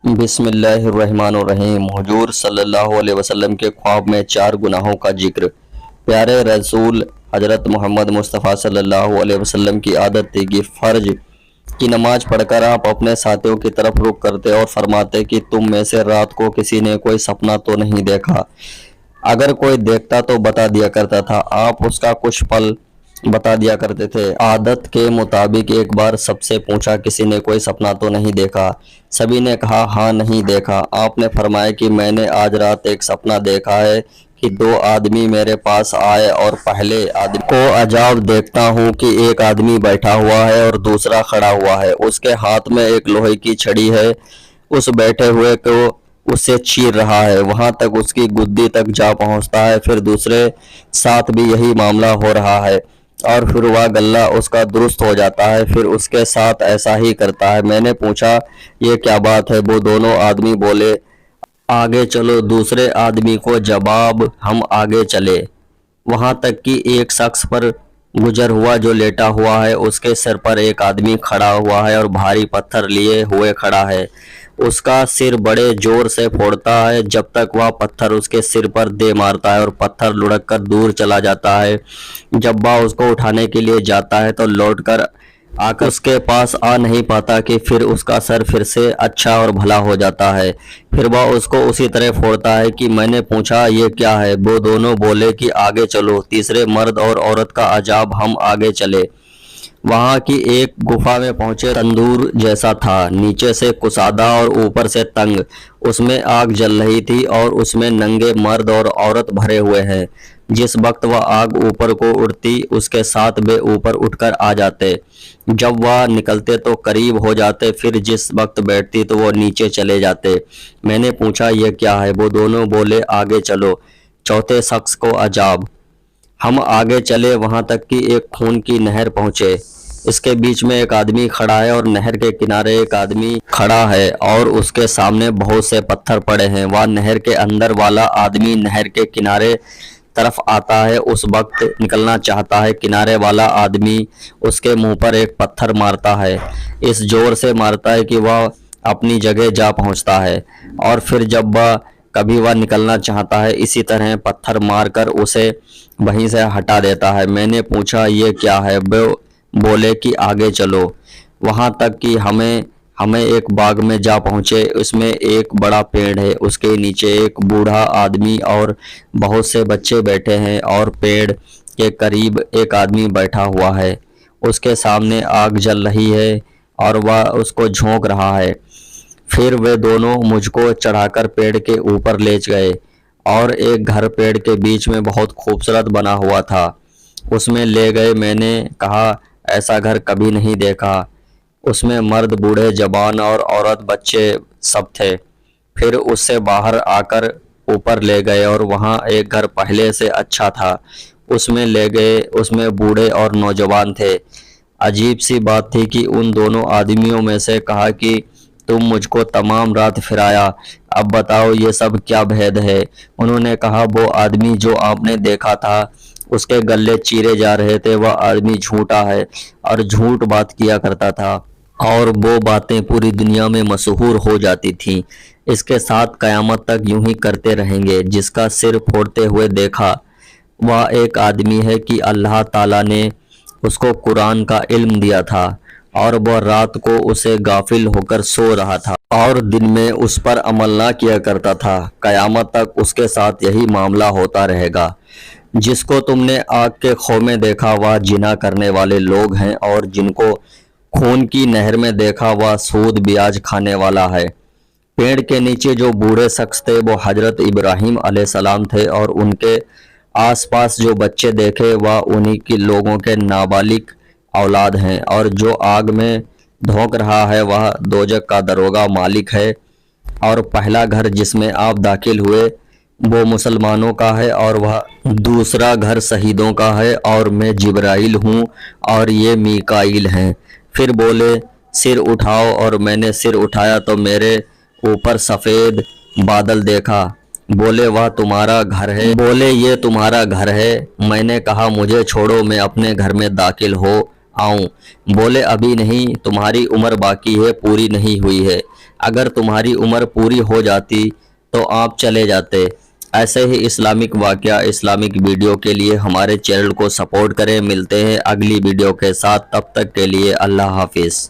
بسم اللہ الرحمن الرحیم۔ حضور صلی اللہ علیہ وسلم کے خواب میں 4 گناہوں کا ذکر۔ پیارے رسول حضرت محمد مصطفیٰ صلی اللہ علیہ وسلم کی عادت تھی کہ فرض کی نماز پڑھ کر آپ اپنے ساتھیوں کی طرف رخ کرتے اور فرماتے کہ تم میں سے رات کو کسی نے کوئی سپنا تو نہیں دیکھا؟ اگر کوئی دیکھتا تو بتا دیا کرتا تھا۔ آپ اس کا کچھ پل بتا دیا کرتے تھے۔ عادت کے مطابق ایک بار سب سے پوچھا، کسی نے کوئی سپنا تو نہیں دیکھا؟ سبھی نے کہا ہاں نہیں دیکھا۔ آپ نے فرمایا کہ میں نے آج رات ایک سپنا دیکھا ہے کہ 2 آدمی میرے پاس آئے اور پہلے آدمی کو عجاب دیکھتا ہوں کہ ایک آدمی بیٹھا ہوا ہے اور دوسرا کھڑا ہوا ہے، اس کے ہاتھ میں ایک لوہے کی چھڑی ہے، اس بیٹھے ہوئے کو اسے چیر رہا ہے، وہاں تک اس کی گدی تک جا پہنچتا ہے۔ پھر دوسرے ساتھ بھی یہی معاملہ ہو رہا ہے اور پھر وہ گلہ اس کا درست ہو جاتا ہے، پھر اس کے ساتھ ایسا ہی کرتا ہے۔ میں نے پوچھا یہ کیا بات ہے؟ وہ دونوں آدمی بولے آگے چلو۔ دوسرے آدمی کو جواب ہم آگے چلے، وہاں تک کہ ایک شخص پر گزر ہوا جو لیٹا ہوا ہے، اس کے سر پر ایک آدمی کھڑا ہوا ہے اور بھاری پتھر لیے ہوئے کھڑا ہے، اس کا سر بڑے زور سے پھوڑتا ہے جب تک وہ پتھر اس کے سر پر دے مارتا ہے اور پتھر لڑک کر دور چلا جاتا ہے۔ جب وہ اس کو اٹھانے کے لیے جاتا ہے تو لوٹ کر آ کر اس کے پاس آ نہیں پاتا کہ پھر اس کا سر پھر سے اچھا اور بھلا ہو جاتا ہے، پھر وہ اس کو اسی طرح پھوڑتا ہے کہ میں نے پوچھا یہ کیا ہے؟ وہ دونوں بولے کہ آگے چلو۔ تیسرے مرد اور عورت کا عجاب، ہم آگے چلے، وہاں کی ایک گفا میں پہنچے۔ تندور جیسا تھا، نیچے سے کسادہ اور اوپر سے تنگ، اس میں آگ جل رہی تھی اور اس میں ننگے مرد اور عورت بھرے ہوئے ہیں۔ جس وقت وہ آگ اوپر کو اٹھتی اس کے ساتھ بے اوپر اٹھ کر آ جاتے، جب وہ نکلتے تو قریب ہو جاتے، پھر جس وقت بیٹھتی تو وہ نیچے چلے جاتے۔ میں نے پوچھا یہ کیا ہے؟ وہ دونوں بولے آگے چلو۔ چوتھے شخص کو عجاب، ہم آگے چلے، وہاں تک کہ ایک خون کی نہر پہنچے، اس کے بیچ میں ایک آدمی کھڑا ہے اور نہر کے کنارے ایک آدمی کھڑا ہے اور اس کے سامنے بہت سے پتھر پڑے ہیں۔ وہ نہر کے اندر والا آدمی نہر کے کنارے طرف آتا ہے، اس وقت نکلنا چاہتا ہے، کنارے والا آدمی اس کے منہ پر ایک پتھر مارتا ہے، اس زور سے مارتا ہے کہ وہ اپنی جگہ جا پہنچتا ہے، اور پھر جب کبھی وہ نکلنا چاہتا ہے اسی طرح پتھر مار کر اسے وہیں سے ہٹا دیتا ہے۔ میں نے پوچھا یہ کیا ہے؟ بولے کہ آگے چلو، وہاں تک کہ ہمیں ایک باغ میں جا پہنچے، اس میں ایک بڑا پیڑ ہے، اس کے نیچے ایک بوڑھا آدمی اور بہت سے بچے بیٹھے ہیں، اور پیڑ کے قریب ایک آدمی بیٹھا ہوا ہے، اس کے سامنے آگ جل رہی ہے اور وہ اس کو جھونک رہا ہے۔ پھر وہ دونوں مجھ کو چڑھا کر پیڑ کے اوپر لے گئے اور ایک گھر پیڑ کے بیچ میں بہت خوبصورت بنا ہوا تھا، اس میں لے گئے۔ میں نے کہا ایسا گھر کبھی نہیں دیکھا، اس میں مرد، بوڑھے، جوان اور عورت، بچے سب تھے۔ پھر اس سے باہر آ کر اوپر لے گئے اور وہاں ایک گھر پہلے سے اچھا تھا، اس میں لے گئے، اس میں بوڑھے اور نوجوان تھے۔ عجیب سی بات تھی کہ ان دونوں آدمیوں میں سے کہا کہ تم مجھ کو تمام رات پھرایا، اب بتاؤ یہ سب کیا بھید ہے؟ انہوں نے کہا وہ آدمی جو آپ نے دیکھا تھا اس کے گلے چیرے جا رہے تھے، وہ آدمی جھوٹا ہے اور جھوٹ بات کیا کرتا تھا اور وہ باتیں پوری دنیا میں مشہور ہو جاتی تھیں، اس کے ساتھ قیامت تک یوں ہی کرتے رہیں گے۔ جس کا سر پھوڑتے ہوئے دیکھا، وہ ایک آدمی ہے کہ اللہ تعالیٰ نے اس کو قرآن کا علم دیا تھا اور وہ رات کو اسے غافل ہو کر سو رہا تھا اور دن میں اس پر عمل نہ کیا کرتا تھا، قیامت تک اس کے ساتھ یہی معاملہ ہوتا رہے گا۔ جس کو تم نے آگ کے خوں میں دیکھا وہ زنا کرنے والے لوگ ہیں، اور جن کو خون کی نہر میں دیکھا وہ سود بیاج کھانے والا ہے۔ پیڑ کے نیچے جو بوڑھے شخص تھے وہ حضرت ابراہیم علیہ السلام تھے، اور ان کے آس پاس جو بچے دیکھے وہ انہی کے لوگوں کے نابالغ اولاد ہیں، اور جو آگ میں دھونک رہا ہے وہ دوزخ کا داروغہ مالک ہے۔ اور پہلا گھر جس میں آپ داخل ہوئے وہ مسلمانوں کا ہے، اور وہ دوسرا گھر شہیدوں کا ہے، اور میں جبرائیل ہوں اور یہ میکائیل ہیں۔ پھر بولے سر اٹھاؤ، اور میں نے سر اٹھایا تو میرے اوپر سفید بادل دیکھا۔ بولے وہ تمہارا گھر ہے؟ بولے یہ تمہارا گھر ہے۔ میں نے کہا مجھے چھوڑو، میں اپنے گھر میں داخل ہو آؤں۔ بولے ابھی نہیں، تمہاری عمر باقی ہے، پوری نہیں ہوئی ہے۔ اگر تمہاری عمر پوری ہو جاتی تو آپ چلے جاتے۔ ایسے ہی اسلامک واقعہ، اسلامک ویڈیو کے لیے ہمارے چینل کو سپورٹ کریں۔ ملتے ہیں اگلی ویڈیو کے ساتھ، تب تک کے لیے اللہ حافظ۔